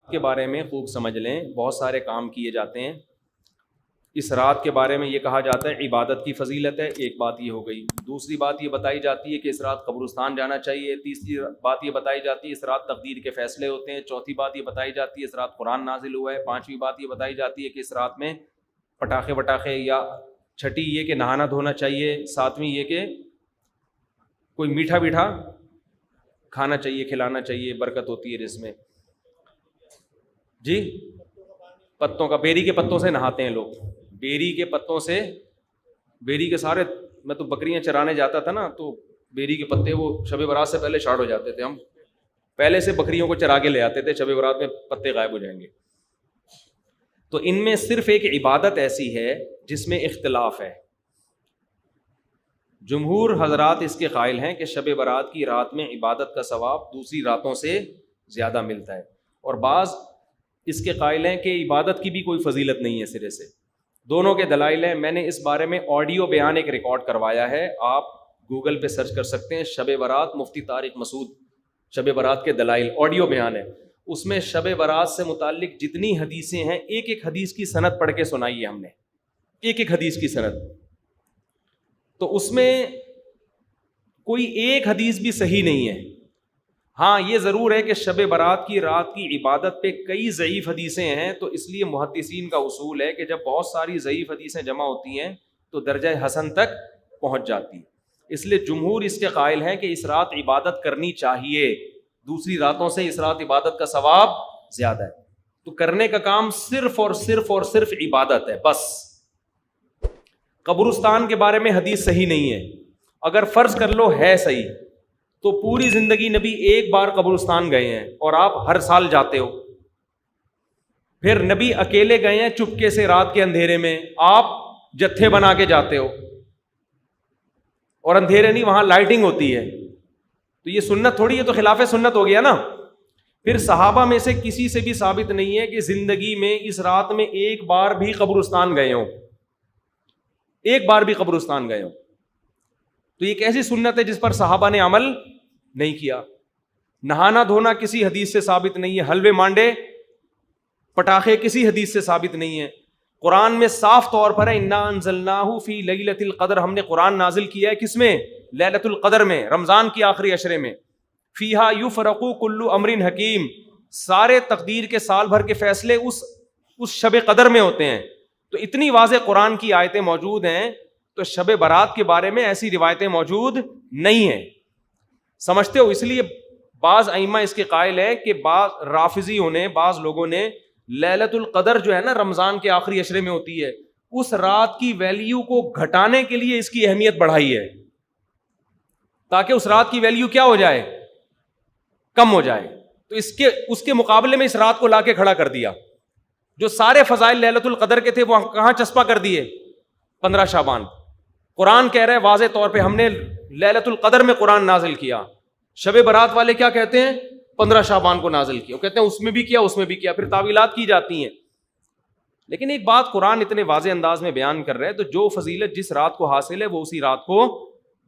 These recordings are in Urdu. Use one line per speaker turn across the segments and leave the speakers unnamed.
کے بارے میں خوب سمجھ لیں، بہت سارے کام کیے جاتے ہیں۔ اس رات کے بارے میں یہ کہا جاتا ہے عبادت کی فضیلت ہے، ایک بات یہ ہو گئی۔ دوسری بات یہ بتائی جاتی ہے کہ اس رات قبرستان جانا چاہیے۔ تیسری بات یہ بتائی جاتی ہے اس رات تقدیر کے فیصلے ہوتے ہیں۔ چوتھی بات یہ بتائی جاتی ہے اس رات قرآن نازل ہوا ہے۔ پانچویں بات یہ بتائی جاتی ہے کہ اس رات میں پٹاخے وٹاخے، یا چھٹی یہ کہ نہانا دھونا چاہیے۔ ساتویں یہ کہ کوئی میٹھا میٹھا کھانا چاہیے، کھلانا چاہیے، برکت ہوتی ہے رزق میں۔ جی پتوں کا، بیری کے پتوں سے نہاتے ہیں لوگ، بیری کے پتوں سے، بیری کے سارے، میں تو بکریاں چرانے جاتا تھا نا، تو بیری کے پتے وہ شب برات سے پہلے شارٹ ہو جاتے تھے، ہم پہلے سے بکریوں کو چرا کے لے آتے تھے، شب برات میں پتے غائب ہو جائیں گے۔ تو ان میں صرف ایک عبادت ایسی ہے جس میں اختلاف ہے۔ جمہور حضرات اس کے قائل ہیں کہ شب برات کی رات میں عبادت کا ثواب دوسری راتوں سے زیادہ ملتا ہے، اور بعض اس کے قائل ہیں کہ عبادت کی بھی کوئی فضیلت نہیں ہے سرے سے۔ دونوں کے دلائل ہیں، میں نے اس بارے میں آڈیو بیان ایک ریکارڈ کروایا ہے، آپ گوگل پہ سرچ کر سکتے ہیں، شب برات مفتی طارق مسعود، شب برات کے دلائل، آڈیو بیان ہے۔ اس میں شب برات سے متعلق جتنی حدیثیں ہیں، ایک ایک حدیث کی سند پڑھ کے سنائی ہے ہم نے، ایک ایک حدیث کی سند۔ تو اس میں کوئی ایک حدیث بھی صحیح نہیں ہے۔ ہاں یہ ضرور ہے کہ شب برات کی رات کی عبادت پہ کئی ضعیف حدیثیں ہیں، تو اس لیے محدثین کا اصول ہے کہ جب بہت ساری ضعیف حدیثیں جمع ہوتی ہیں تو درجہ حسن تک پہنچ جاتی ہے۔ اس لیے جمہور اس کے قائل ہیں کہ اس رات عبادت کرنی چاہیے، دوسری راتوں سے اس رات عبادت کا ثواب زیادہ ہے۔ تو کرنے کا کام صرف اور صرف اور صرف عبادت ہے بس۔ قبرستان کے بارے میں حدیث صحیح نہیں ہے، اگر فرض کر لو ہے صحیح، تو پوری زندگی نبی ایک بار قبرستان گئے ہیں اور آپ ہر سال جاتے ہو۔ پھر نبی اکیلے گئے ہیں چپکے سے رات کے اندھیرے میں، آپ جتھے بنا کے جاتے ہو، اور اندھیرے نہیں، وہاں لائٹنگ ہوتی ہے، تو یہ سنت تھوڑی ہے، تو خلاف سنت ہو گیا نا۔ پھر صحابہ میں سے کسی سے بھی ثابت نہیں ہے کہ زندگی میں اس رات میں ایک بار بھی قبرستان گئے ہوں، ایک بار بھی قبرستان گئے ہوں۔ تو یہ کیسی سنت ہے جس پر صحابہ نے عمل نہیں کیا؟ نہانا دھونا کسی حدیث سے ثابت نہیں ہے، حلوے مانڈے پٹاخے کسی حدیث سے ثابت نہیں ہے۔ قرآن میں صاف طور پر ہے انا انزلناہ فی لیلۃ القدر، ہم نے قرآن نازل کیا ہے کس میں؟ لیلۃ القدر میں، رمضان کی آخری عشرے میں۔ فیہا یفرق کل امر حکیم، سارے تقدیر کے سال بھر کے فیصلے اس شب قدر میں ہوتے ہیں۔ تو اتنی واضح قرآن کی آیتیں موجود ہیں، تو شب برات کے بارے میں ایسی روایتیں موجود نہیں ہیں، سمجھتے ہو؟ اس لیے بعض ائمہ اس کے قائل ہے کہ بعض رافضیوں نے، بعض لوگوں نے لیلۃ القدر جو ہے نا رمضان کے آخری عشرے میں ہوتی ہے، اس رات کی ویلیو کو گھٹانے کے لیے اس کی اہمیت بڑھائی ہے، تاکہ اس رات کی ویلیو کیا ہو جائے؟ کم ہو جائے۔ تو اس کے مقابلے میں اس رات کو لا کے کھڑا کر دیا، جو سارے فضائل لیلۃ القدر کے تھے وہ کہاں چسپا کر دیے؟ 15 شعبان۔ قرآن کہہ رہے ہیں واضح طور پہ ہم نے لیلۃ القدر میں قرآن نازل کیا، شب برات والے کیا کہتے ہیں؟ 15 شعبان کو نازل کیا، وہ کہتے ہیں اس میں بھی کیا، اس میں بھی کیا، پھر تعویلات کی جاتی ہیں۔ لیکن ایک بات قرآن اتنے واضح انداز میں بیان کر رہے ہیں، تو جو فضیلت جس رات کو حاصل ہے وہ اسی رات کو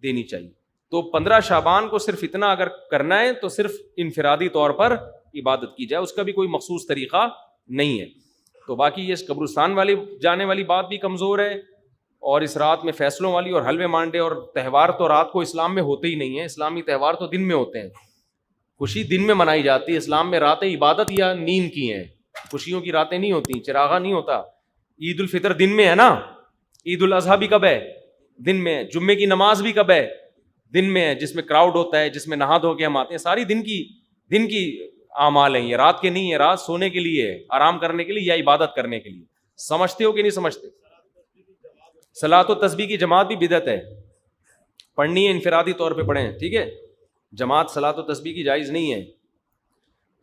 دینی چاہیے۔ تو 15 شعبان کو صرف اتنا اگر کرنا ہے تو صرف انفرادی طور پر عبادت کی جائے، اس کا بھی کوئی مخصوص طریقہ نہیں ہے۔ تو باقی یہ قبرستان والی جانے والی بات بھی کمزور ہے، اور اس رات میں فیصلوں والی اور حلوے مانڈے اور تہوار تو رات کو اسلام میں ہوتے ہی نہیں ہیں، اسلامی تہوار تو دن میں ہوتے ہیں، خوشی دن میں منائی جاتی ہے۔ اسلام میں راتیں عبادت یا نیند کی ہیں، خوشیوں کی راتیں نہیں ہوتی، چراغا نہیں ہوتا۔ عید الفطر دن میں ہے نا، عید الاضحیٰ بھی کب ہے؟ دن میں ہے۔ جمعے کی نماز بھی کب ہے؟ دن میں ہے، جس میں کراؤڈ ہوتا ہے، جس میں نہا دھو کے ہم آتے ہیں، ساری دن کی اعمال ہیں، یہ رات کے نہیں ہے، رات سونے کے لیے ہے، آرام کرنے کے لیے یا عبادت کرنے کے لیے۔ سمجھتے ہو کہ نہیں سمجھتے؟ صلاۃ و تسبیح کی جماعت بھی بدعت ہے، پڑھنی ہے انفرادی طور پہ پڑھیں، ٹھیک ہے، جماعت صلاۃ و تسبیح کی جائز نہیں ہے۔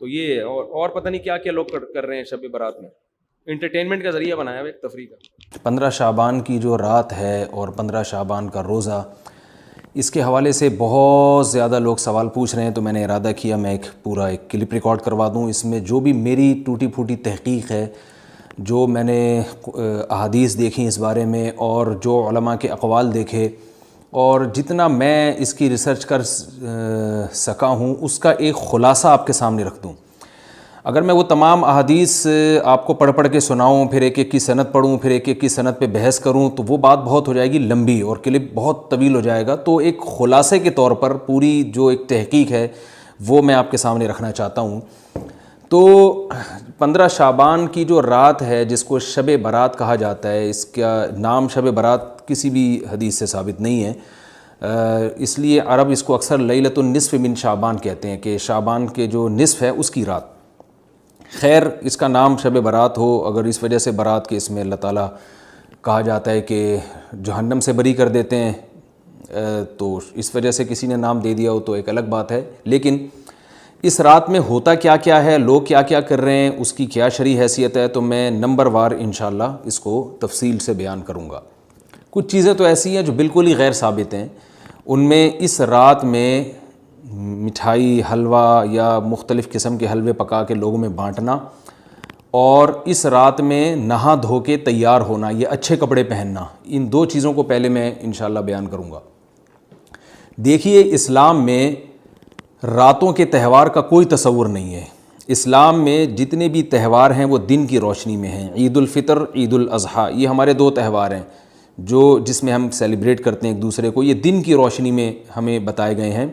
تو یہ اور پتہ نہیں کیا کیا لوگ کر رہے ہیں شب برات میں، انٹرٹینمنٹ کا ذریعہ بنایا ہوا ایک تفریح کا۔
15 شعبان کی جو رات ہے اور 15 شعبان کا روزہ، اس کے حوالے سے بہت زیادہ لوگ سوال پوچھ رہے ہیں، تو میں نے ارادہ کیا میں ایک کلپ ریکارڈ کروا دوں، اس میں جو بھی میری ٹوٹی پھوٹی تحقیق ہے، جو میں نے احادیث دیکھی اس بارے میں اور جو علماء کے اقوال دیکھے، اور جتنا میں اس کی ریسرچ کر سکا ہوں، اس کا ایک خلاصہ آپ کے سامنے رکھ دوں۔ اگر میں وہ تمام احادیث آپ کو پڑھ پڑھ کے سناؤں، پھر ایک ایک کی سند پڑھوں، پھر ایک ایک کی سند پہ بحث کروں، تو وہ بات بہت ہو جائے گی لمبی اور کلپ بہت طویل ہو جائے گا. تو ایک خلاصے کے طور پر پوری جو ایک تحقیق ہے وہ میں آپ کے سامنے رکھنا چاہتا ہوں. تو 15 شعبان کی جو رات ہے جس کو شب برات کہا جاتا ہے، اس کا نام شب برات کسی بھی حدیث سے ثابت نہیں ہے، اس لیے عرب اس کو اکثر لیلۃ النصف من شعبان کہتے ہیں کہ شعبان کے جو نصف ہے اس کی رات. خیر، اس کا نام شب برات ہو اگر اس وجہ سے برات کے اس میں اللہ تعالیٰ کہا جاتا ہے کہ جہنم سے بری کر دیتے ہیں، تو اس وجہ سے کسی نے نام دے دیا ہو تو ایک الگ بات ہے. لیکن اس رات میں ہوتا کیا کیا ہے، لوگ کیا کیا کر رہے ہیں، اس کی کیا شرعی حیثیت ہے، تو میں نمبر وار انشاءاللہ اس کو تفصیل سے بیان کروں گا. کچھ چیزیں تو ایسی ہیں جو بالکل ہی غیر ثابت ہیں. ان میں اس رات میں مٹھائی، حلوہ یا مختلف قسم کے حلوے پکا کے لوگوں میں بانٹنا، اور اس رات میں نہا دھو کے تیار ہونا، یہ اچھے کپڑے پہننا، ان دو چیزوں کو پہلے میں انشاءاللہ بیان کروں گا. دیکھیے، اسلام میں راتوں کے تہوار کا کوئی تصور نہیں ہے. اسلام میں جتنے بھی تہوار ہیں وہ دن کی روشنی میں ہیں. عید الفطر، عید الاضحیٰ، یہ ہمارے دو تہوار ہیں جس میں ہم سیلیبریٹ کرتے ہیں ایک دوسرے کو. یہ دن کی روشنی میں ہمیں بتائے گئے ہیں.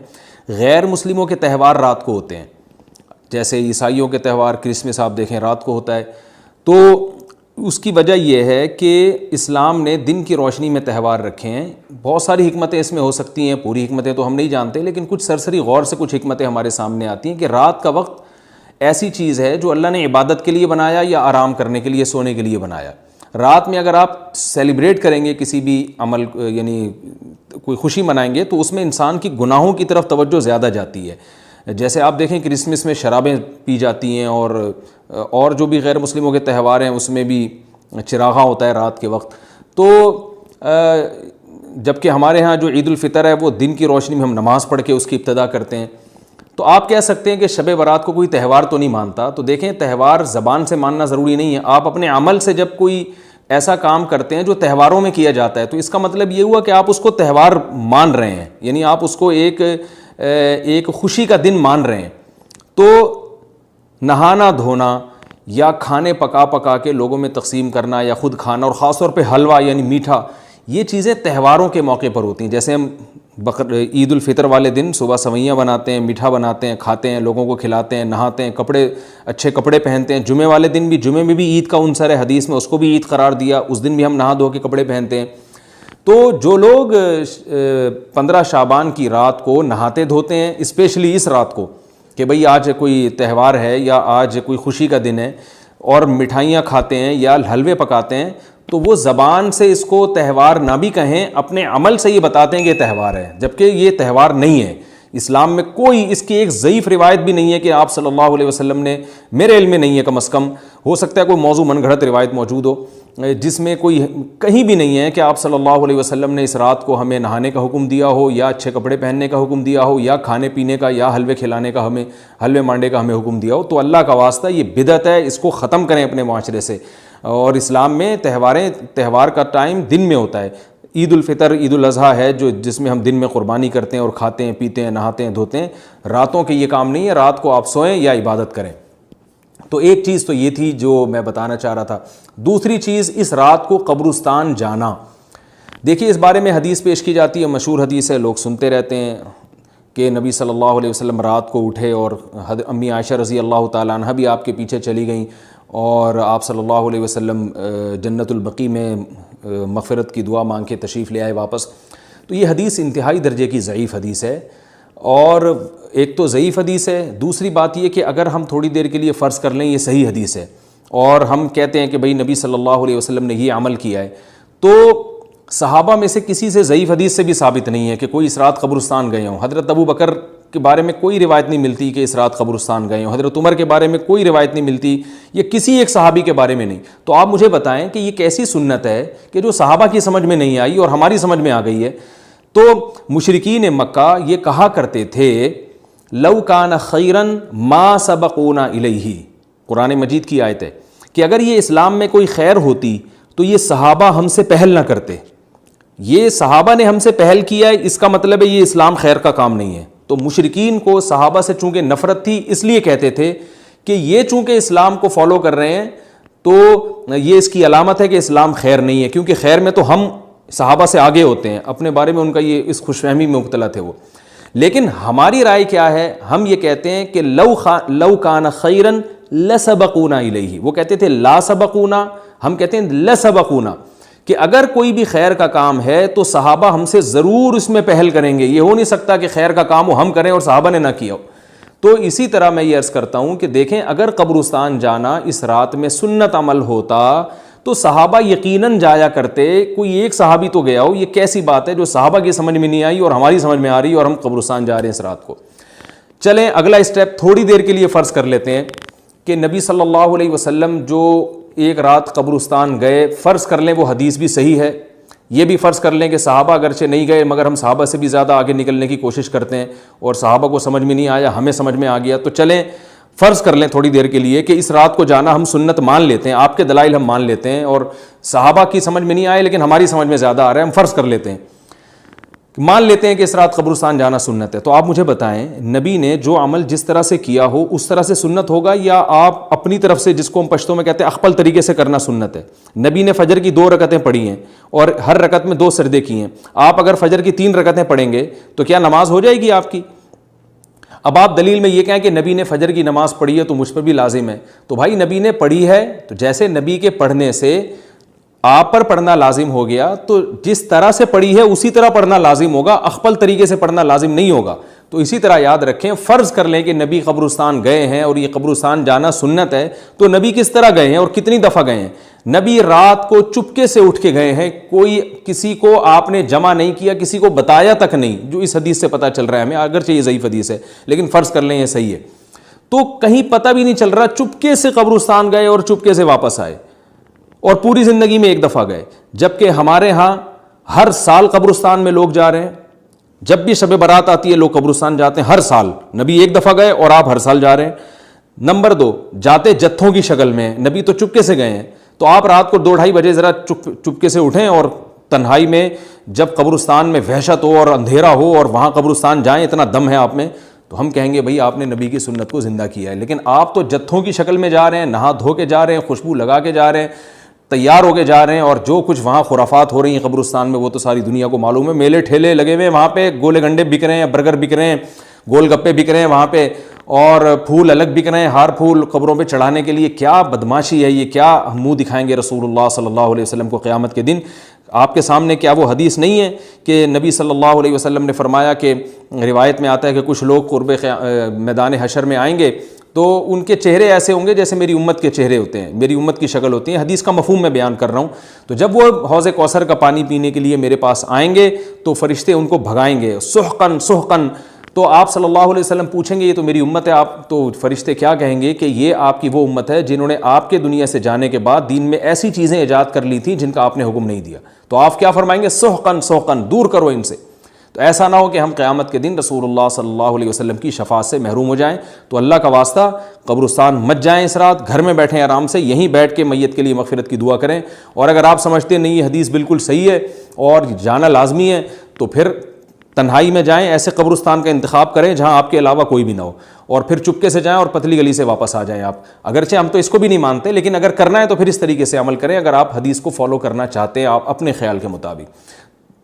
غیر مسلموں کے تہوار رات کو ہوتے ہیں، جیسے عیسائیوں کے تہوار کرسمس آپ دیکھیں رات کو ہوتا ہے. تو اس کی وجہ یہ ہے کہ اسلام نے دن کی روشنی میں تہوار رکھے ہیں. بہت ساری حکمتیں اس میں ہو سکتی ہیں، پوری حکمتیں تو ہم نہیں جانتے، لیکن کچھ سرسری غور سے کچھ حکمتیں ہمارے سامنے آتی ہیں کہ رات کا وقت ایسی چیز ہے جو اللہ نے عبادت کے لیے بنایا یا آرام کرنے کے لیے، سونے کے لیے بنایا. رات میں اگر آپ سیلیبریٹ کریں گے کسی بھی عمل، یعنی کوئی خوشی منائیں گے، تو اس میں انسان کی گناہوں کی طرف توجہ زیادہ جاتی ہے. جیسے آپ دیکھیں کرسمس میں شرابیں پی جاتی ہیں، اور جو بھی غیر مسلموں کے تہوار ہیں اس میں بھی چراغاں ہوتا ہے رات کے وقت. تو جبکہ ہمارے ہاں جو عید الفطر ہے وہ دن کی روشنی میں ہم نماز پڑھ کے اس کی ابتدا کرتے ہیں. تو آپ کہہ سکتے ہیں کہ شب برات کو کوئی تہوار تو نہیں مانتا. تو دیکھیں، تہوار زبان سے ماننا ضروری نہیں ہے. آپ اپنے عمل سے جب کوئی ایسا کام کرتے ہیں جو تہواروں میں کیا جاتا ہے، تو اس کا مطلب یہ ہوا کہ آپ اس کو تہوار مان رہے ہیں، یعنی آپ اس کو ایک خوشی کا دن مان رہے ہیں. تو نہانا دھونا یا کھانے پکا کے لوگوں میں تقسیم کرنا یا خود کھانا، اور خاص طور پہ حلوہ یعنی میٹھا، یہ چیزیں تہواروں کے موقع پر ہوتی ہیں. جیسے ہم عید الفطر والے دن صبح سوئیاں بناتے ہیں، میٹھا بناتے ہیں، کھاتے ہیں، لوگوں کو کھلاتے ہیں، نہاتے ہیں، اچھے کپڑے پہنتے ہیں. جمعے والے دن بھی، جمعے میں بھی عید کا عنصر ہے حدیث میں، اس کو بھی عید قرار دیا، اس دن بھی ہم نہا دھو کے کپڑے پہنتے ہیں. تو جو لوگ 15 شعبان کی رات کو نہاتے دھوتے ہیں، اسپیشلی اس رات کو کہ بھئی آج کوئی تہوار ہے یا آج کوئی خوشی کا دن ہے، اور مٹھائیاں کھاتے ہیں یا حلوے پکاتے ہیں، تو وہ زبان سے اس کو تہوار نہ بھی کہیں، اپنے عمل سے یہ بتاتے ہیں کہ یہ تہوار ہے، جبکہ یہ تہوار نہیں ہے. اسلام میں کوئی اس کی ایک ضعیف روایت بھی نہیں ہے کہ آپ صلی اللہ علیہ وسلم نے، میرے علم میں نہیں ہے کم از کم، ہو سکتا ہے کوئی موضوع من گھڑت روایت موجود ہو جس میں کوئی کہیں بھی نہیں ہے کہ آپ صلی اللہ علیہ وسلم نے اس رات کو ہمیں نہانے کا حکم دیا ہو، یا اچھے کپڑے پہننے کا حکم دیا ہو، یا کھانے پینے کا یا حلوے کھلانے کا، ہمیں حلوے مانڈے کا ہمیں حکم دیا ہو. تو اللہ کا واسطہ یہ بدعت ہے، اس کو ختم کریں اپنے معاشرے سے. اور اسلام میں تہوار کا ٹائم دن میں ہوتا ہے. عید الفطر، عید الاضحیٰ ہے جس میں ہم دن میں قربانی کرتے ہیں اور کھاتے ہیں، پیتے ہیں، نہاتے ہیں، دھوتے ہیں. راتوں کے یہ کام نہیں ہے، رات کو آپ سوئیں یا عبادت کریں. تو ایک چیز تو یہ تھی جو میں بتانا چاہ رہا تھا. دوسری چیز، اس رات کو قبرستان جانا. دیکھیے، اس بارے میں حدیث پیش کی جاتی ہے، مشہور حدیث ہے، لوگ سنتے رہتے ہیں کہ نبی صلی اللہ علیہ وسلم رات کو اٹھے اور امی عائشہ رضی اللہ تعالیٰ عنہ بھی آپ کے پیچھے چلی گئیں، اور آپ صلی اللہ علیہ وسلم جنت البقیع میں مغفرت کی دعا مانگ کے تشریف لے آئے واپس. تو یہ حدیث انتہائی درجے کی ضعیف حدیث ہے. اور ایک تو ضعیف حدیث ہے، دوسری بات یہ کہ اگر ہم تھوڑی دیر کے لیے فرض کر لیں یہ صحیح حدیث ہے، اور ہم کہتے ہیں کہ بھئی نبی صلی اللہ علیہ وسلم نے یہ عمل کیا ہے، تو صحابہ میں سے کسی سے ضعیف حدیث سے بھی ثابت نہیں ہے کہ کوئی اس رات قبرستان گئے ہوں. حضرت ابو بکر کے بارے میں کوئی روایت نہیں ملتی کہ اس رات قبرستان گئے ہوں، حضرت عمر کے بارے میں کوئی روایت نہیں ملتی، یہ کسی ایک صحابی کے بارے میں نہیں. تو آپ مجھے بتائیں کہ یہ کیسی سنت ہے کہ جو صحابہ کی سمجھ میں نہیں آئی اور ہماری سمجھ میں آ گئی ہے. تو مشرکین مکہ یہ کہا کرتے تھے، لو کان خیرن ما سبقونا الیہ، قرآن مجید کی آیت ہے کہ اگر یہ اسلام میں کوئی خیر ہوتی تو یہ صحابہ ہم سے پہل نہ کرتے. یہ صحابہ نے ہم سے پہل کیا ہے، اس کا مطلب ہے یہ اسلام خیر کا کام نہیں ہے. تو مشرکین کو صحابہ سے چونکہ نفرت تھی، اس لیے کہتے تھے کہ یہ چونکہ اسلام کو فالو کر رہے ہیں تو یہ اس کی علامت ہے کہ اسلام خیر نہیں ہے، کیونکہ خیر میں تو ہم صحابہ سے آگے ہوتے ہیں، اپنے بارے میں ان کا یہ اس خوش فہمی میں مبتلا تھے وہ. لیکن ہماری رائے کیا ہے؟ ہم یہ کہتے ہیں کہ لو کان خیرن لسبقونا الیہ. وہ کہتے تھے لا سبقونا، ہم کہتے ہیں لسبقونا، کہ اگر کوئی بھی خیر کا کام ہے تو صحابہ ہم سے ضرور اس میں پہل کریں گے. یہ ہو نہیں سکتا کہ خیر کا کام ہو ہم کریں اور صحابہ نے نہ کیا ہو. تو اسی طرح میں یہ عرض کرتا ہوں کہ دیکھیں اگر قبرستان جانا اس رات میں سنت عمل ہوتا تو صحابہ یقیناً جایا کرتے. کوئی ایک صحابی تو گیا ہو، یہ کیسی بات ہے جو صحابہ کی سمجھ میں نہیں آئی اور ہماری سمجھ میں آ رہی ہے اور ہم قبرستان جا رہے ہیں اس رات کو. چلیں اگلا اسٹیپ تھوڑی دیر کے لیے فرض کر لیتے ہیں کہ نبی صلی اللہ علیہ وسلم جو ایک رات قبرستان گئے، فرض کر لیں وہ حدیث بھی صحیح ہے، یہ بھی فرض کر لیں کہ صحابہ اگرچہ نہیں گئے مگر ہم صحابہ سے بھی زیادہ آگے نکلنے کی کوشش کرتے ہیں اور صحابہ کو سمجھ میں نہیں آیا، ہمیں سمجھ میں آ گیا. تو چلیں فرض کر لیں تھوڑی دیر کے لیے کہ اس رات کو جانا ہم سنت مان لیتے ہیں، آپ کے دلائل ہم مان لیتے ہیں اور صحابہ کی سمجھ میں نہیں آئے لیکن ہماری سمجھ میں زیادہ آ رہا ہے، ہم فرض کر لیتے ہیں، مان لیتے ہیں کہ اس رات قبرستان جانا سنت ہے. تو آپ مجھے بتائیں نبی نے جو عمل جس طرح سے کیا ہو اس طرح سے سنت ہوگا یا آپ اپنی طرف سے جس کو ہم پشتوں میں کہتے ہیں اخپل طریقے سے کرنا سنت ہے؟ نبی نے فجر کی 2 رکعتیں پڑھی ہیں اور ہر رکعت میں 2 سجدے کیے ہیں. آپ اگر فجر کی 3 رکعتیں پڑھیں گے تو کیا نماز ہو جائے گی آپ کی؟ اب آپ دلیل میں یہ کہیں کہ نبی نے فجر کی نماز پڑھی ہے تو مجھ پر بھی لازم ہے. تو بھائی نبی نے پڑھی ہے تو جیسے نبی کے پڑھنے سے آپ پر پڑھنا لازم ہو گیا تو جس طرح سے پڑھی ہے اسی طرح پڑھنا لازم ہوگا، اخپل طریقے سے پڑھنا لازم نہیں ہوگا. تو اسی طرح یاد رکھیں، فرض کر لیں کہ نبی قبرستان گئے ہیں اور یہ قبرستان جانا سنت ہے تو نبی کس طرح گئے ہیں اور کتنی دفعہ گئے ہیں؟ نبی رات کو چپکے سے اٹھ کے گئے ہیں، کوئی کسی کو آپ نے جمع نہیں کیا، کسی کو بتایا تک نہیں، جو اس حدیث سے پتہ چل رہا ہے ہمیں، اگرچہ یہ ضعیف حدیث ہے لیکن فرض کر لیں یہ صحیح ہے. تو کہیں پتہ بھی نہیں چل رہا، چپکے سے قبرستان گئے اور چپکے سے واپس آئے اور پوری زندگی میں ایک دفعہ گئے. جبکہ ہمارے ہاں ہر سال قبرستان میں لوگ جا رہے ہیں، جب بھی شب برات آتی ہے لوگ قبرستان جاتے ہیں ہر سال. نبی ایک دفعہ گئے اور آپ ہر سال جا رہے ہیں. نمبر 2، جاتے جتھوں کی شکل میں، نبی تو چپکے سے گئے ہیں. تو آپ رات کو 2-2:30 بجے ذرا چپکے سے اٹھیں اور تنہائی میں جب قبرستان میں وحشت ہو اور اندھیرا ہو اور وہاں قبرستان جائیں، اتنا دم ہے آپ میں، تو ہم کہیں گے بھائی آپ نے نبی کی سنت کو زندہ کیا ہے. لیکن آپ تو جتھوں کی شکل میں جا رہے ہیں، نہا دھو کے جا رہے ہیں، خوشبو لگا کے جا رہے ہیں، تیار ہو کے جا رہے ہیں، اور جو کچھ وہاں خرافات ہو رہی ہیں قبرستان میں وہ تو ساری دنیا کو معلوم ہے. میلے ٹھیلے لگے ہوئے ہیں وہاں پہ، گولے گنڈے بک رہے ہیں، برگر بک رہے ہیں، گول گپے بک رہے ہیں وہاں پہ، اور پھول الگ بک رہے ہیں، ہار پھول قبروں پہ چڑھانے کے لیے. کیا بدماشی ہے یہ، کیا منہ دکھائیں گے رسول اللہ صلی اللہ علیہ وسلم کو قیامت کے دن؟ آپ کے سامنے کیا وہ حدیث نہیں ہے کہ نبی صلی اللہ علیہ وسلم نے فرمایا کہ روایت میں آتا ہے کہ کچھ لوگ قرب میدان حشر میں آئیں گے تو ان کے چہرے ایسے ہوں گے جیسے میری امت کے چہرے ہوتے ہیں، میری امت کی شکل ہوتی ہے. حدیث کا مفہوم میں بیان کر رہا ہوں. تو جب وہ حوض کوثر کا پانی پینے کے لیے میرے پاس آئیں گے تو فرشتے ان کو بھگائیں گے، سحقن سحقن. تو آپ صلی اللہ علیہ وسلم پوچھیں گے یہ تو میری امت ہے، آپ تو فرشتے کیا کہیں گے کہ یہ آپ کی وہ امت ہے جنہوں نے آپ کے دنیا سے جانے کے بعد دین میں ایسی چیزیں ایجاد کر لی تھیں جن کا آپ نے حکم نہیں دیا. تو آپ کیا فرمائیں گے؟ سحقن سحقن، دور کرو ان سے. تو ایسا نہ ہو کہ ہم قیامت کے دن رسول اللہ صلی اللہ علیہ وسلم کی شفاعت سے محروم ہو جائیں. تو اللہ کا واسطہ قبرستان مت جائیں اس رات، گھر میں بیٹھیں آرام سے، یہیں بیٹھ کے میت کے لیے مغفرت کی دعا کریں. اور اگر آپ سمجھتے نہیں یہ حدیث بالکل صحیح ہے اور جانا لازمی ہے تو پھر تنہائی میں جائیں، ایسے قبرستان کا انتخاب کریں جہاں آپ کے علاوہ کوئی بھی نہ ہو، اور پھر چپکے سے جائیں اور پتلی گلی سے واپس آ جائیں آپ. اگرچہ ہم تو اس کو بھی نہیں مانتے لیکن اگر کرنا ہے تو پھر اس طریقے سے عمل کریں اگر آپ حدیث کو فالو کرنا چاہتے ہیں آپ اپنے خیال کے مطابق.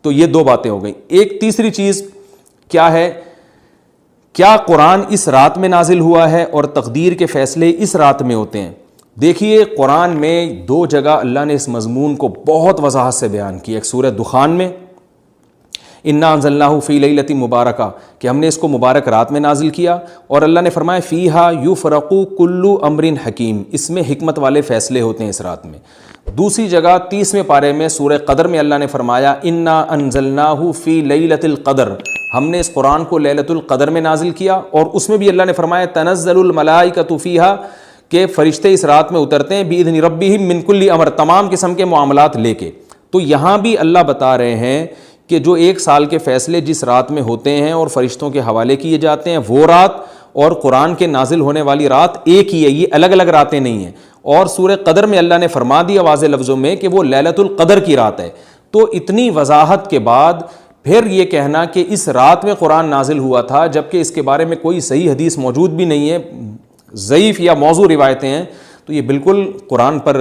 تو یہ 2 باتیں ہو گئیں. ایک تیسری چیز کیا ہے؟ کیا قرآن اس رات میں نازل ہوا ہے اور تقدیر کے فیصلے اس رات میں ہوتے ہیں؟ دیکھیے قرآن میں 2 جگہ اللہ نے اس مضمون کو بہت وضاحت سے بیان کیا. ایک سورہ دخان میں انا انزلناہ فی لیلۃ مبارکہ کہ ہم نے اس کو مبارک رات میں نازل کیا، اور اللہ نے فرمایا فیہا یفرق کل امر حکیم، اس میں حکمت والے فیصلے ہوتے ہیں اس رات میں. دوسری جگہ 30ویں پارے میں سورہ قدر میں اللہ نے فرمایا انا انزلناہ فی لیلۃ القدر، ہم نے اس قرآن کو لیلۃ القدر میں نازل کیا، اور اس میں بھی اللہ نے فرمایا تنزل الملائکۃ فیہا کہ فرشتے اس رات میں اترتے ہیں باذن ربہم من کل امر، تمام قسم کے معاملات لے کے. تو یہاں بھی اللہ بتا رہے ہیں کہ جو 1 سال کے فیصلے جس رات میں ہوتے ہیں اور فرشتوں کے حوالے کیے جاتے ہیں وہ رات اور قرآن کے نازل ہونے والی رات ایک ہی ہے، یہ الگ الگ راتیں نہیں ہیں. اور سورہ قدر میں اللہ نے فرما دیا واضح لفظوں میں کہ وہ لیلۃ القدر کی رات ہے. تو اتنی وضاحت کے بعد پھر یہ کہنا کہ اس رات میں قرآن نازل ہوا تھا جبکہ اس کے بارے میں کوئی صحیح حدیث موجود بھی نہیں ہے، ضعیف یا موضوع روایتیں ہیں تو یہ بالکل قرآن پر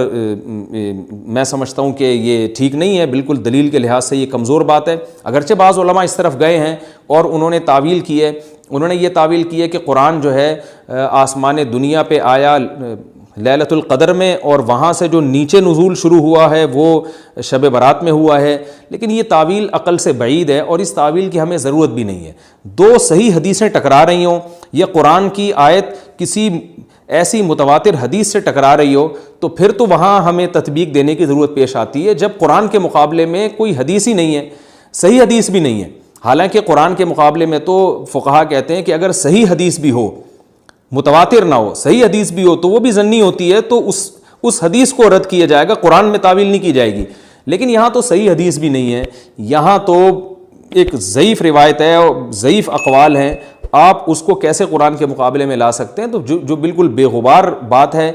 میں سمجھتا ہوں کہ یہ ٹھیک نہیں ہے، بالکل دلیل کے لحاظ سے یہ کمزور بات ہے۔ اگرچہ بعض علماء اس طرف گئے ہیں اور انہوں نے تعویل کی ہے، انہوں نے یہ تعویل کی ہے کہ قرآن جو ہے آسمان دنیا پہ آیا لیلۃ القدر میں، اور وہاں سے جو نیچے نزول شروع ہوا ہے وہ شب برات میں ہوا ہے، لیکن یہ تعویل عقل سے بعید ہے اور اس تعویل کی ہمیں ضرورت بھی نہیں ہے۔ دو صحیح حدیثیں ٹکرا رہی ہوں یا قرآن کی آیت کسی ایسی متواتر حدیث سے ٹکرا رہی ہو تو پھر تو وہاں ہمیں تطبیق دینے کی ضرورت پیش آتی ہے، جب قرآن کے مقابلے میں کوئی حدیث ہی نہیں ہے، صحیح حدیث بھی نہیں ہے۔ حالانکہ قرآن کے مقابلے میں تو فقہا کہتے ہیں کہ اگر صحیح حدیث بھی ہو، متواتر نہ ہو، صحیح حدیث بھی ہو تو وہ بھی ظنی ہوتی ہے، تو اس حدیث کو رد کیا جائے گا، قرآن میں تعویل نہیں کی جائے گی۔ لیکن یہاں تو صحیح حدیث بھی نہیں ہے، یہاں تو ایک ضعیف روایت ہے اور ضعیف اقوال ہیں، آپ اس کو کیسے قرآن کے مقابلے میں لا سکتے ہیں؟ تو جو بالکل بے غبار بات ہے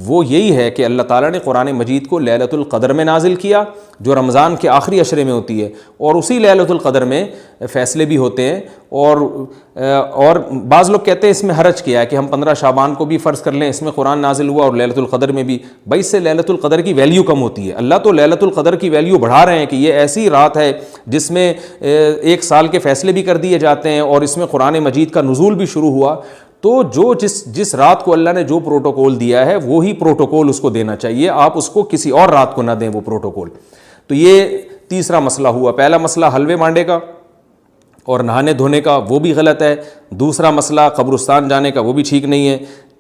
وہ یہی ہے کہ اللہ تعالیٰ نے قرآن مجید کو لیلۃ القدر میں نازل کیا، جو رمضان کے آخری عشرے میں ہوتی ہے، اور اسی لیلۃ القدر میں فیصلے بھی ہوتے ہیں۔ اور بعض لوگ کہتے ہیں اس میں حرج کیا ہے کہ ہم 15 شعبان کو بھی فرض کر لیں، اس میں قرآن نازل ہوا اور لیلۃ القدر میں بھی، بھائی اس سے لیلۃ القدر کی ویلیو کم ہوتی ہے۔ اللہ تو لیلۃ القدر کی ویلیو بڑھا رہے ہیں کہ یہ ایسی رات ہے جس میں 1 سال کے فیصلے بھی کر دیے جاتے ہیں اور اس میں قرآن مجید کا نزول بھی شروع ہوا۔ تو جس رات کو اللہ نے جو پروٹوکول دیا ہے وہی پروٹوکول اس کو دینا چاہیے، آپ اس کو کسی اور رات کو نہ دیں وہ پروٹوکول۔ تو یہ تیسرا مسئلہ ہوا۔ پہلا مسئلہ حلوے مانڈے کا اور نہانے دھونے کا، وہ بھی غلط ہے۔ دوسرا مسئلہ قبرستان جانے کا، وہ بھی ٹھیک نہیں ہے۔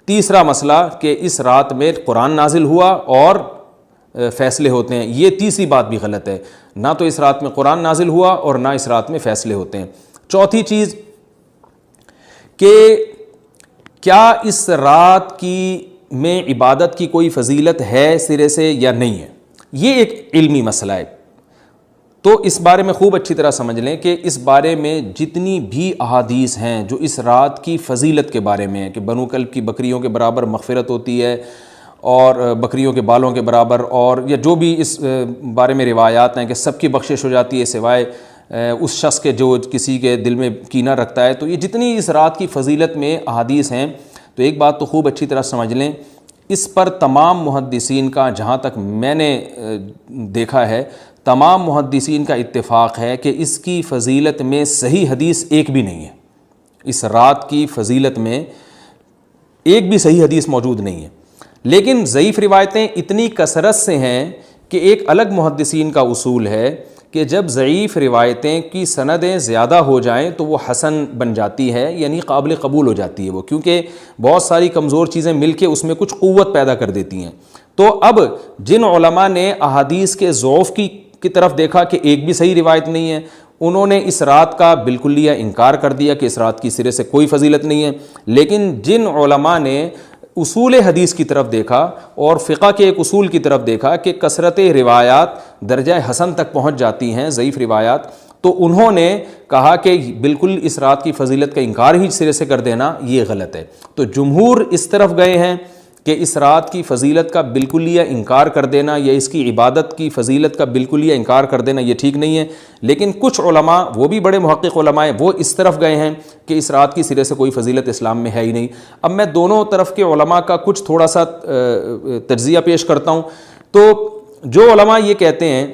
تیسرا مسئلہ کہ اس رات میں قرآن نازل ہوا اور فیصلے ہوتے ہیں، یہ تیسری بات بھی غلط ہے۔ نہ تو اس رات میں قرآن نازل ہوا اور نہ اس رات میں فیصلے ہوتے ہیں۔ چوتھی چیز کہ کیا اس رات کی میں عبادت کی کوئی فضیلت ہے سرے سے یا نہیں ہے، یہ ایک علمی مسئلہ ہے۔ تو اس بارے میں خوب اچھی طرح سمجھ لیں کہ اس بارے میں جتنی بھی احادیث ہیں جو اس رات کی فضیلت کے بارے میں ہیں کہ بنو کلب کی بکریوں کے برابر مغفرت ہوتی ہے اور بکریوں کے بالوں کے برابر، اور یا جو بھی اس بارے میں روایات ہیں کہ سب کی بخشش ہو جاتی ہے سوائے اس شخص کے جو کسی کے دل میں کینہ رکھتا ہے، تو یہ جتنی اس رات کی فضیلت میں احادیث ہیں، تو ایک بات تو خوب اچھی طرح سمجھ لیں، اس پر تمام محدثین کا، جہاں تک میں نے دیکھا ہے، تمام محدثین کا اتفاق ہے کہ اس کی فضیلت میں صحیح حدیث ایک بھی نہیں ہے۔ اس رات کی فضیلت میں ایک بھی صحیح حدیث موجود نہیں ہے، لیکن ضعیف روایتیں اتنی کثرت سے ہیں کہ ایک الگ محدثین کا اصول ہے کہ جب ضعیف روایتیں کی سندیں زیادہ ہو جائیں تو وہ حسن بن جاتی ہے، یعنی قابل قبول ہو جاتی ہے وہ، کیونکہ بہت ساری کمزور چیزیں مل کے اس میں کچھ قوت پیدا کر دیتی ہیں۔ تو اب جن علماء نے احادیث کے ضعف کی طرف دیکھا کہ ایک بھی صحیح روایت نہیں ہے، انہوں نے اس رات کا بالکلیہ انکار کر دیا کہ اس رات کی سرے سے کوئی فضیلت نہیں ہے۔ لیکن جن علماء نے اصول حدیث کی طرف دیکھا اور فقہ کے ایک اصول کی طرف دیکھا کہ کثرت روایات درجہ حسن تک پہنچ جاتی ہیں ضعیف روایات، تو انہوں نے کہا کہ بالکل اس رات کی فضیلت کا انکار ہی سرے سے کر دینا یہ غلط ہے۔ تو جمہور اس طرف گئے ہیں کہ اس رات کی فضیلت کا بالکلیہ انکار کر دینا یا اس کی عبادت کی فضیلت کا بالکلیہ انکار کر دینا یہ ٹھیک نہیں ہے، لیکن کچھ علماء، وہ بھی بڑے محقق علماء ہیں، وہ اس طرف گئے ہیں کہ اس رات کی سرے سے کوئی فضیلت اسلام میں ہے ہی نہیں۔ اب میں دونوں طرف کے علماء کا کچھ تھوڑا سا تجزیہ پیش کرتا ہوں۔ تو جو علماء یہ کہتے ہیں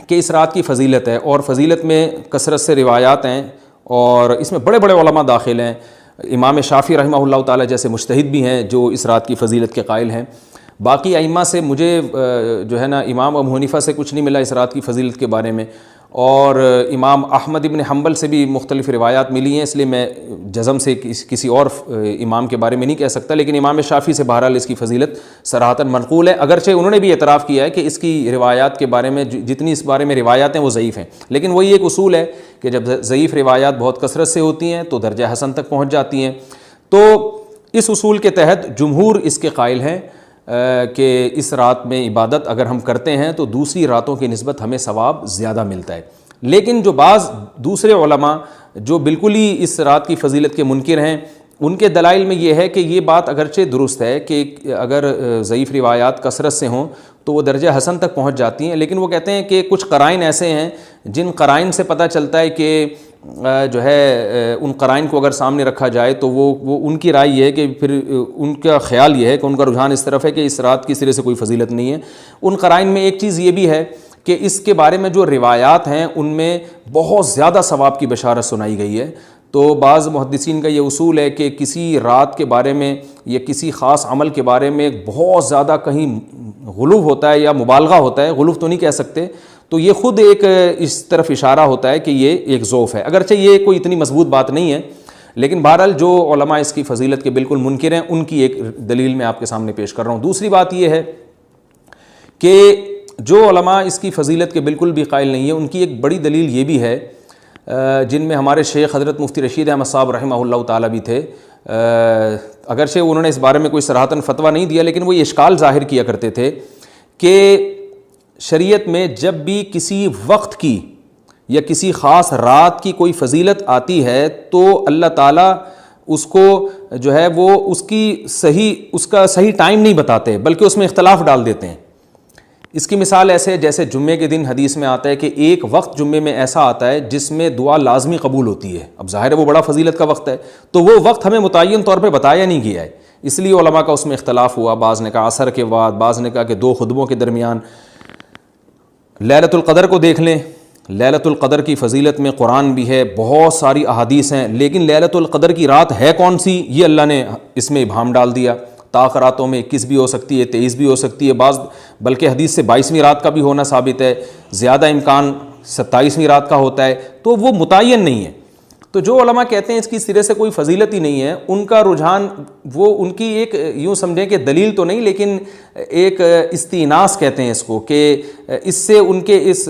کہ اس رات کی فضیلت ہے اور فضیلت میں کثرت سے روایات ہیں اور اس میں بڑے بڑے علماء داخل ہیں، امام شافعی رحمہ اللہ تعالیٰ جیسے مجتہد بھی ہیں جو اس رات کی فضیلت کے قائل ہیں۔ باقی ائمہ سے مجھے جو ہے نا امام ابو حنیفہ سے کچھ نہیں ملا اس رات کی فضیلت کے بارے میں، اور امام احمد ابن حنبل سے بھی مختلف روایات ملی ہیں، اس لیے میں جزم سے کسی اور امام کے بارے میں نہیں کہہ سکتا، لیکن امام شافعی سے بہرحال اس کی فضیلت صراحتاً منقول ہے، اگرچہ انہوں نے بھی اعتراف کیا ہے کہ اس کی روایات کے بارے میں جتنی اس بارے میں روایات ہیں وہ ضعیف ہیں، لیکن وہی ایک اصول ہے کہ جب ضعیف روایات بہت کثرت سے ہوتی ہیں تو درجہ حسن تک پہنچ جاتی ہیں۔ تو اس اصول کے تحت جمہور اس کے قائل ہیں کہ اس رات میں عبادت اگر ہم کرتے ہیں تو دوسری راتوں کی نسبت ہمیں ثواب زیادہ ملتا ہے۔ لیکن جو بعض دوسرے علماء جو بالکل ہی اس رات کی فضیلت کے منکر ہیں، ان کے دلائل میں یہ ہے کہ یہ بات اگرچہ درست ہے کہ اگر ضعیف روایات کثرت سے ہوں تو وہ درجہ حسن تک پہنچ جاتی ہیں، لیکن وہ کہتے ہیں کہ کچھ قرائن ایسے ہیں جن قرائن سے پتہ چلتا ہے کہ جو ہے ان قرائن کو اگر سامنے رکھا جائے تو وہ ان کی رائے یہ ہے کہ پھر ان کا خیال یہ ہے کہ ان کا رجحان اس طرف ہے کہ اس رات کی سرے سے کوئی فضیلت نہیں ہے۔ ان قرائن میں ایک چیز یہ بھی ہے کہ اس کے بارے میں جو روایات ہیں ان میں بہت زیادہ ثواب کی بشارت سنائی گئی ہے۔ تو بعض محدثین کا یہ اصول ہے کہ کسی رات کے بارے میں یا کسی خاص عمل کے بارے میں بہت زیادہ کہیں غلو ہوتا ہے یا مبالغہ ہوتا ہے، غلو تو نہیں کہہ سکتے، تو یہ خود ایک اس طرف اشارہ ہوتا ہے کہ یہ ایک ضعف ہے، اگرچہ یہ کوئی اتنی مضبوط بات نہیں ہے، لیکن بہرحال جو علماء اس کی فضیلت کے بالکل منکر ہیں ان کی ایک دلیل میں آپ کے سامنے پیش کر رہا ہوں۔ دوسری بات یہ ہے کہ جو علماء اس کی فضیلت کے بالکل بھی قائل نہیں ہیں ان کی ایک بڑی دلیل یہ بھی ہے، جن میں ہمارے شیخ حضرت مفتی رشید احمد صاحب رحمہ اللہ تعالیٰ بھی تھے، اگرچہ انہوں نے اس بارے میں کوئی صراحتاً فتویٰ نہیں دیا، لیکن وہ یہ اشکال ظاہر کیا کرتے تھے کہ شریعت میں جب بھی کسی وقت کی یا کسی خاص رات کی کوئی فضیلت آتی ہے تو اللہ تعالیٰ اس کو جو ہے وہ اس کا صحیح ٹائم نہیں بتاتے بلکہ اس میں اختلاف ڈال دیتے ہیں۔ اس کی مثال ایسے جیسے جمعے کے دن حدیث میں آتا ہے کہ ایک وقت جمعے میں ایسا آتا ہے جس میں دعا لازمی قبول ہوتی ہے، اب ظاہر ہے وہ بڑا فضیلت کا وقت ہے، تو وہ وقت ہمیں متعین طور پہ بتایا نہیں گیا ہے، اس لیے علماء کا اس میں اختلاف ہوا، بعض نے کہا عصر کے بعد، بعض نے کہا کہ 2 خطبوں کے درمیان۔ لیلۃ القدر کو دیکھ لیں، لیلۃ القدر کی فضیلت میں قرآن بھی ہے، بہت ساری احادیث ہیں، لیکن لیلۃ القدر کی رات ہے کون سی یہ اللہ نے اس میں ابہام ڈال دیا۔ طاق راتوں میں 21 بھی ہو سکتی ہے، 23 بھی ہو سکتی ہے، بعض بلکہ حدیث سے 22ویں رات کا بھی ہونا ثابت ہے، زیادہ امکان 27ویں رات کا ہوتا ہے، تو وہ متعین نہیں ہے۔ تو جو علماء کہتے ہیں اس کی سرے سے کوئی فضیلت ہی نہیں ہے، ان کا رجحان وہ ان کی ایک یوں سمجھیں کہ دلیل تو نہیں لیکن ایک استئناس کہتے ہیں اس کو، کہ اس سے ان کے اس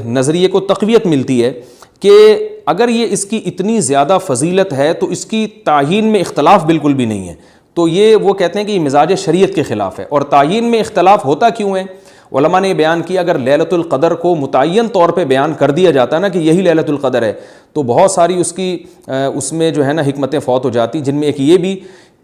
نظریے کو تقویت ملتی ہے کہ اگر یہ اس کی اتنی زیادہ فضیلت ہے تو اس کی تعیین میں اختلاف بالکل بھی نہیں ہے، تو یہ وہ کہتے ہیں کہ یہ مزاج شریعت کے خلاف ہے۔ اور تعیین میں اختلاف ہوتا کیوں ہے؟ علماء نے یہ بیان کیا اگر لیلۃ القدر کو متعین طور پہ بیان کر دیا جاتا ہے نا کہ یہی لیلۃ القدر ہے تو بہت ساری اس میں جو ہے نا حکمتیں فوت ہو جاتی، جن میں ایک یہ بھی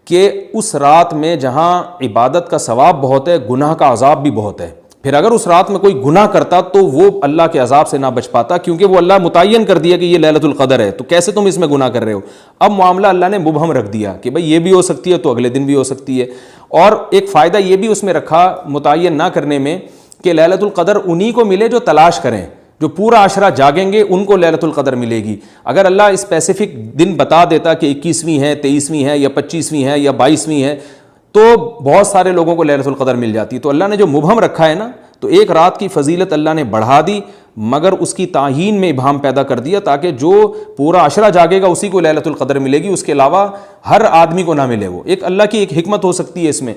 کہ اس رات میں جہاں عبادت کا ثواب بہت ہے گناہ کا عذاب بھی بہت ہے، پھر اگر اس رات میں کوئی گناہ کرتا تو وہ اللہ کے عذاب سے نہ بچ پاتا، کیونکہ وہ اللہ متعین کر دیا کہ یہ لیلۃ القدر ہے، تو کیسے تم اس میں گناہ کر رہے ہو؟ اب معاملہ اللہ نے مبہم رکھ دیا کہ بھئی یہ بھی ہو سکتی ہے تو اگلے دن بھی ہو سکتی ہے۔ اور ایک فائدہ یہ بھی اس میں رکھا متعین نہ کرنے میں کہ لیلۃ القدر انہی کو ملے جو تلاش کریں، جو پورا عشرہ جاگیں گے ان کو لیلۃ القدر ملے گی۔ اگر اللہ اسپیسیفک دن بتا دیتا کہ 21ویں ہے، 23ویں ہے یا 25ویں ہے یا 22ویں ہے تو بہت سارے لوگوں کو لیلۃ القدر مل جاتی، تو اللہ نے جو مبہم رکھا ہے نا تو ایک رات کی فضیلت اللہ نے بڑھا دی مگر اس کی تعیین میں ابہام پیدا کر دیا تاکہ جو پورا عشرہ جاگے گا اسی کو لیلۃ القدر ملے گی، اس کے علاوہ ہر آدمی کو نہ ملے۔ وہ ایک اللہ کی ایک حکمت ہو سکتی ہے اس میں۔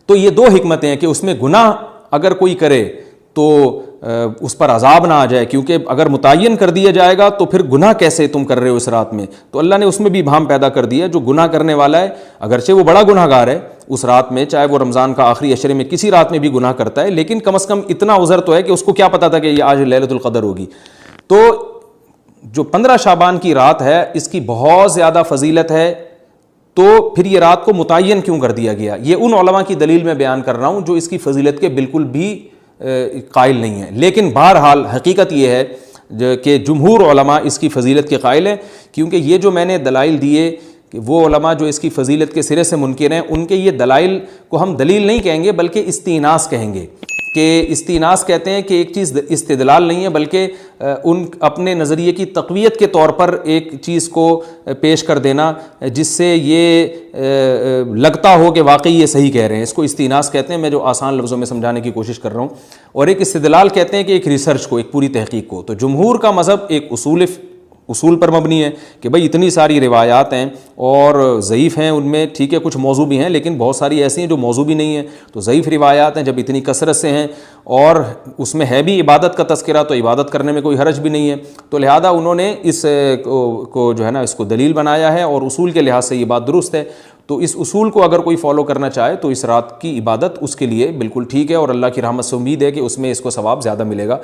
تو یہ 2 حکمتیں ہیں کہ اس میں گناہ اگر کوئی کرے تو اس پر عذاب نہ آ جائے، کیونکہ اگر متعین کر دیا جائے گا تو پھر گناہ کیسے تم کر رہے ہو اس رات میں، تو اللہ نے اس میں بھی ابہام پیدا کر دیا۔ جو گناہ کرنے والا ہے اگرچہ وہ بڑا گناہ گار ہے اس رات میں، چاہے وہ رمضان کا آخری عشرے میں کسی رات میں بھی گناہ کرتا ہے، لیکن کم از کم اتنا عذر تو ہے کہ اس کو کیا پتا تھا کہ یہ آج لیلۃ القدر ہوگی۔ تو جو 15 شعبان کی رات ہے اس کی بہت زیادہ فضیلت ہے، تو پھر یہ رات کو متعین کیوں کر دیا گیا؟ یہ ان علماء کی دلیل میں بیان کر رہا ہوں جو اس کی فضیلت کے بالکل بھی قائل نہیں ہیں، لیکن بہرحال حقیقت یہ ہے کہ جمہور علماء اس کی فضیلت کے قائل ہیں، کیونکہ یہ جو میں نے دلائل دیے کہ وہ علماء جو اس کی فضیلت کے سرے سے منکر ہیں ان کے یہ دلائل کو ہم دلیل نہیں کہیں گے بلکہ استئناس کہیں گے، کہ استئناس کہتے ہیں کہ ایک چیز استدلال نہیں ہے بلکہ ان اپنے نظریے کی تقویت کے طور پر ایک چیز کو پیش کر دینا جس سے یہ لگتا ہو کہ واقعی یہ صحیح کہہ رہے ہیں، اس کو استئناس کہتے ہیں، میں جو آسان لفظوں میں سمجھانے کی کوشش کر رہا ہوں۔ اور ایک استدلال کہتے ہیں کہ ایک ریسرچ کو، ایک پوری تحقیق کو۔ تو جمہور کا مذہب ایک اصول پر مبنی ہے کہ بھئی اتنی ساری روایات ہیں اور ضعیف ہیں، ان میں ٹھیک ہے کچھ موضوع بھی ہیں لیکن بہت ساری ایسی ہیں جو موضوع بھی نہیں ہیں، تو ضعیف روایات ہیں جب اتنی کثرت سے ہیں اور اس میں ہے بھی عبادت کا تذکرہ تو عبادت کرنے میں کوئی حرج بھی نہیں ہے، تو لہذا انہوں نے اس کو جو ہے نا اس کو دلیل بنایا ہے اور اصول کے لحاظ سے یہ بات درست ہے۔ تو اس اصول کو اگر کوئی فالو کرنا چاہے تو اس رات کی عبادت اس کے لیے بالکل ٹھیک ہے اور اللہ کی رحمت سے امید ہے کہ اس میں اس کو ثواب زیادہ ملے گا۔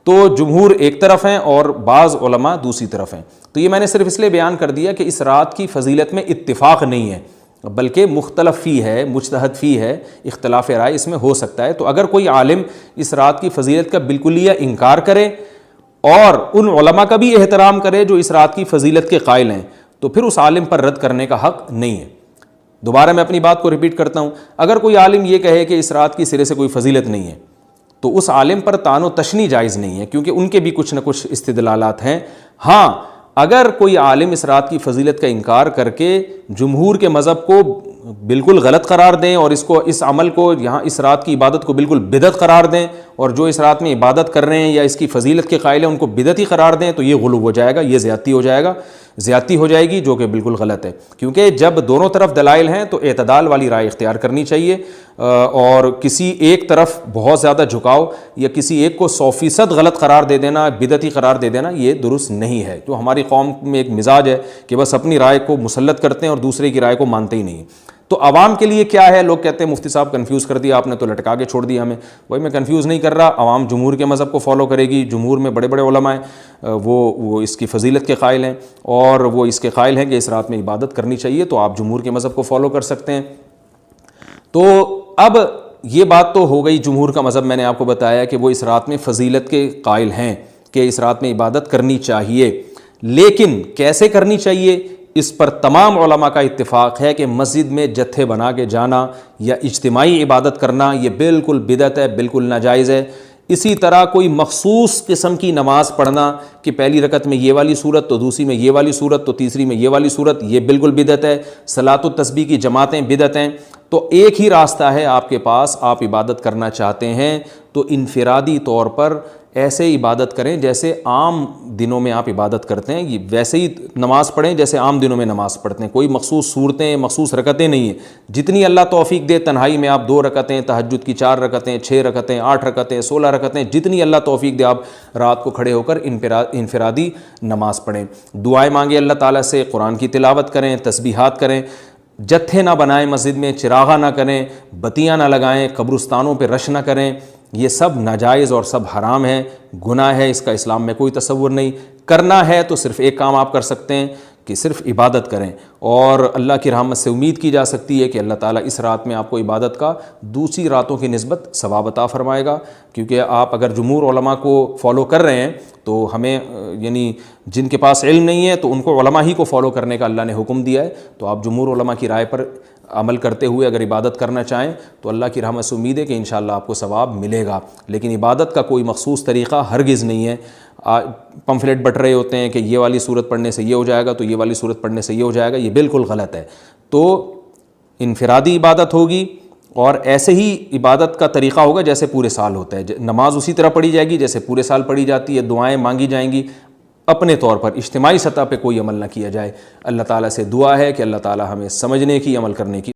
تو جمہور ایک طرف ہیں اور بعض علماء دوسری طرف ہیں۔ تو یہ میں نے صرف اس لیے بیان کر دیا کہ اس رات کی فضیلت میں اتفاق نہیں ہے بلکہ مختلف فی ہے، مجتہد فی ہے، اختلاف رائے اس میں ہو سکتا ہے۔ تو اگر کوئی عالم اس رات کی فضیلت کا بالکلیہ انکار کرے اور ان علماء کا بھی احترام کرے جو اس رات کی فضیلت کے قائل ہیں, تو پھر اس عالم پر رد کرنے کا حق نہیں ہے. دوبارہ میں اپنی بات کو ریپیٹ کرتا ہوں, اگر کوئی عالم یہ کہے کہ اس رات کی سرے سے کوئی فضیلت نہیں ہے تو اس عالم پر طعن و تشنی جائز نہیں ہے, کیونکہ ان کے بھی کچھ نہ کچھ استدلالات ہیں. ہاں, اگر کوئی عالم اس رات کی فضیلت کا انکار کر کے جمہور کے مذہب کو بالکل غلط قرار دیں اور اس عمل کو یہاں اس رات کی عبادت کو بالکل بدعت قرار دیں, اور جو اس رات میں عبادت کر رہے ہیں یا اس کی فضیلت کے قائل ہیں ان کو بدعتی قرار دیں, تو یہ غلو ہو جائے گا, یہ زیادتی ہو جائے گی, جو کہ بالکل غلط ہے. کیونکہ جب دونوں طرف دلائل ہیں تو اعتدال والی رائے اختیار کرنی چاہیے, اور کسی ایک طرف بہت زیادہ جھکاؤ یا کسی ایک کو 100% غلط قرار دے دینا, بدعتی قرار دے دینا, یہ درست نہیں ہے. جو ہماری قوم میں ایک مزاج ہے کہ بس اپنی رائے کو مسلط کرتے ہیں اور دوسرے کی رائے کو مانتے ہی نہیں. تو عوام کے لیے کیا ہے؟ لوگ کہتے ہیں مفتی صاحب کنفیوز کر دیا آپ نے, تو لٹکا کے چھوڑ دیا ہمیں. وہی میں کنفیوز نہیں کر رہا, عوام جمہور کے مذہب کو فالو کرے گی. جمہور میں بڑے بڑے علماء ہیں, وہ اس کی فضیلت کے قائل ہیں اور وہ اس کے قائل ہیں کہ اس رات میں عبادت کرنی چاہیے, تو آپ جمہور کے مذہب کو فالو کر سکتے ہیں. تو اب یہ بات تو ہو گئی جمہور کا مذہب, میں نے آپ کو بتایا کہ وہ اس رات میں فضیلت کے قائل ہیں کہ اس رات میں عبادت کرنی چاہیے. لیکن کیسے کرنی چاہیے, اس پر تمام علماء کا اتفاق ہے کہ مسجد میں جتھے بنا کے جانا یا اجتماعی عبادت کرنا یہ بالکل بدعت ہے, بالکل ناجائز ہے. اسی طرح کوئی مخصوص قسم کی نماز پڑھنا کہ پہلی رکعت میں یہ والی صورت, تو دوسری میں یہ والی صورت, تو تیسری میں یہ والی صورت, یہ بالکل بدعت ہے. صلاۃ التسبیح کی جماعتیں بدعت ہیں. تو ایک ہی راستہ ہے آپ کے پاس, آپ عبادت کرنا چاہتے ہیں تو انفرادی طور پر ایسے عبادت کریں جیسے عام دنوں میں آپ عبادت کرتے ہیں, یہ ویسے ہی نماز پڑھیں جیسے عام دنوں میں نماز پڑھتے ہیں. کوئی مخصوص صورتیں, مخصوص رکعتیں نہیں ہیں. جتنی اللہ توفیق دے تنہائی میں آپ 2 رکعتیں, تہجد کی 4 رکعتیں, 6 رکعتیں, 8 رکعتیں, 16 رکعتیں, جتنی اللہ توفیق دے آپ رات کو کھڑے ہو کر انفرادی نماز پڑھیں. دعائیں مانگیں اللہ تعالیٰ سے, قرآن کی تلاوت کریں, تسبیحات کریں. جتھے نہ بنائیں مسجد میں, چراغاں نہ کریں, بتیاں نہ لگائیں, قبرستانوں پہ رش نہ کریں. یہ سب ناجائز اور سب حرام ہے, گناہ ہے, اس کا اسلام میں کوئی تصور نہیں. کرنا ہے تو صرف ایک کام آپ کر سکتے ہیں کہ صرف عبادت کریں, اور اللہ کی رحمت سے امید کی جا سکتی ہے کہ اللہ تعالیٰ اس رات میں آپ کو عبادت کا دوسری راتوں کی نسبت ثواب عطا فرمائے گا. کیونکہ آپ اگر جمہور علماء کو فالو کر رہے ہیں تو ہمیں یعنی جن کے پاس علم نہیں ہے تو ان کو علماء ہی کو فالو کرنے کا اللہ نے حکم دیا ہے. تو آپ جمہور علماء کی رائے پر عمل کرتے ہوئے اگر عبادت کرنا چاہیں تو اللہ کی رحمت سے امید ہے کہ انشاءاللہ آپ کو ثواب ملے گا. لیکن عبادت کا کوئی مخصوص طریقہ ہرگز نہیں ہے. پمفلیٹ بٹ رہے ہوتے ہیں کہ یہ والی صورت پڑھنے سے یہ ہو جائے گا, تو یہ والی صورت پڑھنے سے یہ ہو جائے گا, یہ بالکل غلط ہے. تو انفرادی عبادت ہوگی اور ایسے ہی عبادت کا طریقہ ہوگا جیسے پورے سال ہوتا ہے. نماز اسی طرح پڑھی جائے گی جیسے پورے سال پڑھی جاتی ہے, دعائیں مانگی جائیں گی. اپنے طور پر اجتماعی سطح پہ کوئی عمل نہ کیا جائے. اللہ تعالیٰ سے دعا ہے کہ اللہ تعالیٰ ہمیں سمجھنے کی, عمل کرنے کی